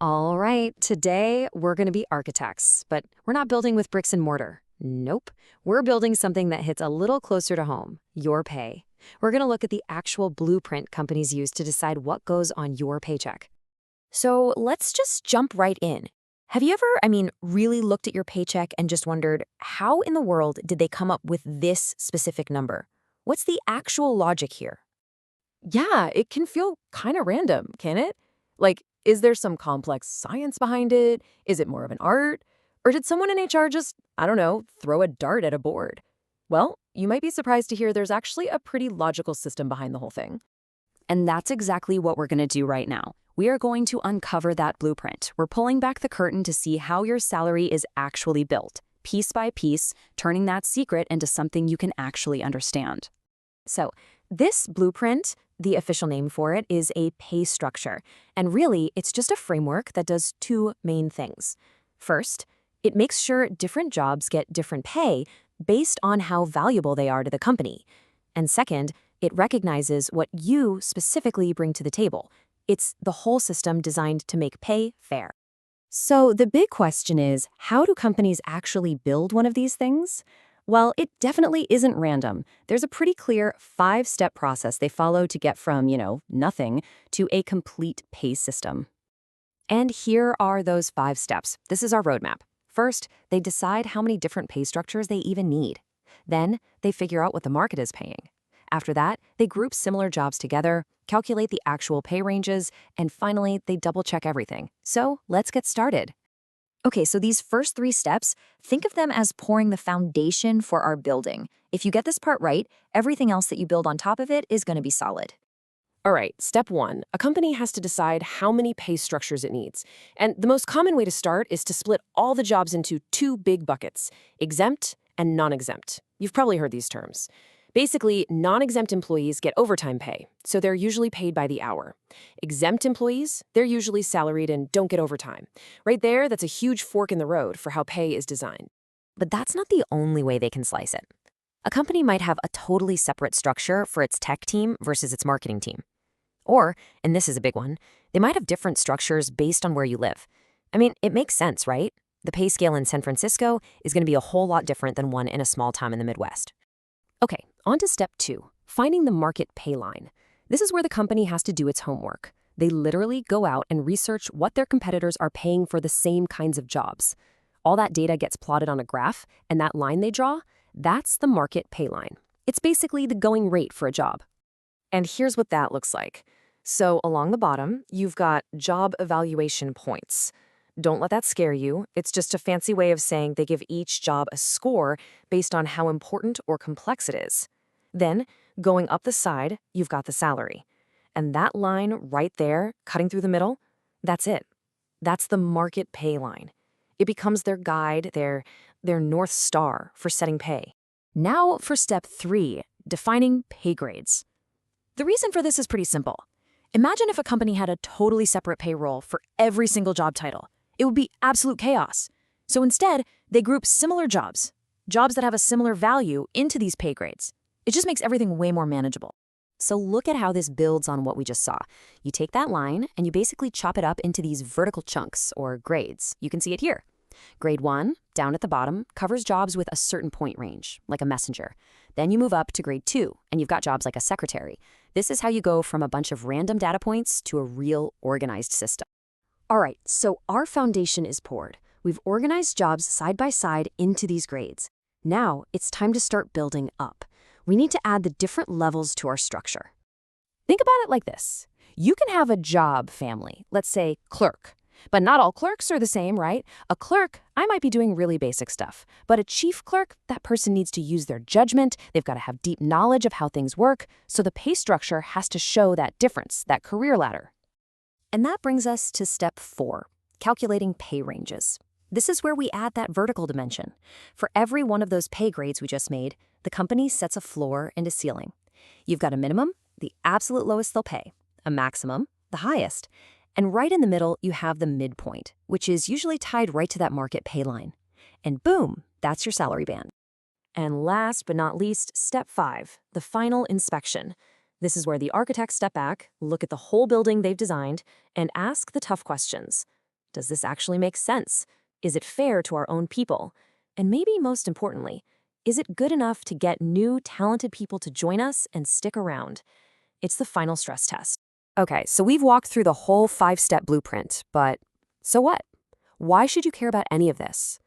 All right, today we're going to be architects, but we're not building with bricks and mortar. Nope. We're building something that hits a little closer to home, your pay. We're going to look at the actual blueprint companies use to decide what goes on your paycheck. So let's just jump right in. Have you ever, really looked at your paycheck and just wondered, how in the world did they come up with this specific number? What's the actual logic here? Yeah, it can feel kind of random, can it? Like, is there some complex science behind it? Is it more of an art? Or did someone in HR just, I don't know, throw a dart at a board? Well, you might be surprised to hear there's actually a pretty logical system behind the whole thing. And that's exactly what we're going to do right now. We are going to uncover that blueprint. We're pulling back the curtain to see how your salary is actually built, piece by piece, turning that secret into something you can actually understand. So, this blueprint, the official name for it, is a pay structure. And really, it's just a framework that does two main things. First, it makes sure different jobs get different pay based on how valuable they are to the company. And second, it recognizes what you specifically bring to the table. It's the whole system designed to make pay fair. So the big question is, how do companies actually build one of these things? Well, it definitely isn't random. There's a pretty clear 5-step process they follow to get from, nothing to a complete pay system. And here are those 5 steps. This is our roadmap. First, they decide how many different pay structures they even need. Then, they figure out what the market is paying. After that, they group similar jobs together, calculate the actual pay ranges, and finally, they double-check everything. So, let's get started. Okay, so these first 3 steps, think of them as pouring the foundation for our building. If you get this part right, everything else that you build on top of it is going to be solid. All right, step one, a company has to decide how many pay structures it needs. And the most common way to start is to split all the jobs into 2 big buckets, exempt and non-exempt. You've probably heard these terms. Basically, non-exempt employees get overtime pay, so they're usually paid by the hour. Exempt employees, they're usually salaried and don't get overtime. Right there, that's a huge fork in the road for how pay is designed. But that's not the only way they can slice it. A company might have a totally separate structure for its tech team versus its marketing team. Or, and this is a big one, they might have different structures based on where you live. It makes sense, right? The pay scale in San Francisco is going to be a whole lot different than one in a small town in the Midwest. Okay, on to step 2, finding the market pay line. This is where the company has to do its homework. They literally go out and research what their competitors are paying for the same kinds of jobs. All that data gets plotted on a graph, and that line they draw, that's the market pay line. It's basically the going rate for a job. And here's what that looks like. So along the bottom, you've got job evaluation points. Don't let that scare you. It's just a fancy way of saying they give each job a score based on how important or complex it is. Then, going up the side, you've got the salary. And that line right there, cutting through the middle, that's it. That's the market pay line. It becomes their guide, their North Star for setting pay. Now for step 3, defining pay grades. The reason for this is pretty simple. Imagine if a company had a totally separate payroll for every single job title. It would be absolute chaos. So instead, they group similar jobs that have a similar value, into these pay grades. It just makes everything way more manageable. So look at how this builds on what we just saw. You take that line and you basically chop it up into these vertical chunks, or grades. You can see it here. Grade 1, down at the bottom, covers jobs with a certain point range, like a messenger. Then you move up to grade 2, and you've got jobs like a secretary. This is how you go from a bunch of random data points to a real organized system. All right, so our foundation is poured. We've organized jobs side by side into these grades. Now it's time to start building up. We need to add the different levels to our structure. Think about it like this. You can have a job family, let's say clerk. But not all clerks are the same, right? A clerk, I might be doing really basic stuff. But a chief clerk, that person needs to use their judgment. They've got to have deep knowledge of how things work. So the pay structure has to show that difference, that career ladder. And that brings us to step 4, calculating pay ranges. This is where we add that vertical dimension. For every one of those pay grades we just made, the company sets a floor and a ceiling. You've got a minimum, the absolute lowest they'll pay, a maximum, the highest, and right in the middle you have the midpoint, which is usually tied right to that market pay line. And boom, that's your salary band. And last but not least, step 5, the final inspection. This is where the architects step back, look at the whole building they've designed, and ask the tough questions. Does this actually make sense? Is it fair to our own people? And maybe most importantly, is it good enough to get new, talented people to join us and stick around? It's the final stress test. Okay, so we've walked through the whole 5-step blueprint, but so what? Why should you care about any of this?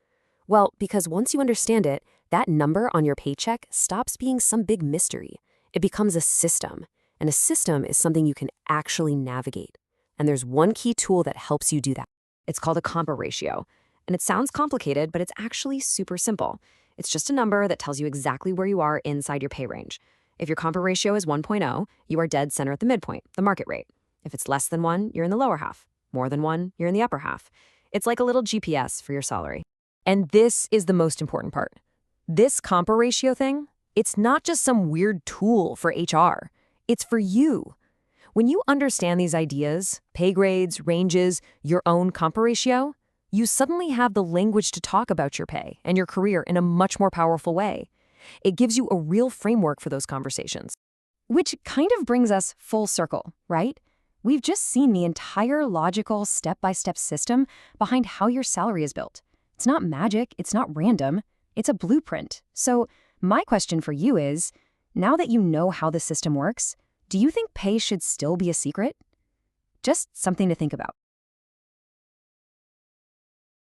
Well, because once you understand it, that number on your paycheck stops being some big mystery. It becomes a system, and a system is something you can actually navigate. And there's one key tool that helps you do that. It's called a compa ratio. And it sounds complicated, but it's actually super simple. It's just a number that tells you exactly where you are inside your pay range. If your compa ratio is 1.0, you are dead center at the midpoint, the market rate. If it's less than 1, you're in the lower half. More than 1, you're in the upper half. It's like a little GPS for your salary. And this is the most important part. This compa ratio thing, it's not just some weird tool for HR. It's for you. When you understand these ideas, pay grades, ranges, your own compa ratio, you suddenly have the language to talk about your pay and your career in a much more powerful way. It gives you a real framework for those conversations. Which kind of brings us full circle, right? We've just seen the entire logical step-by-step system behind how your salary is built. It's not magic, it's not random, it's a blueprint. So my question for you is, now that you know how the system works, do you think pay should still be a secret? Just something to think about.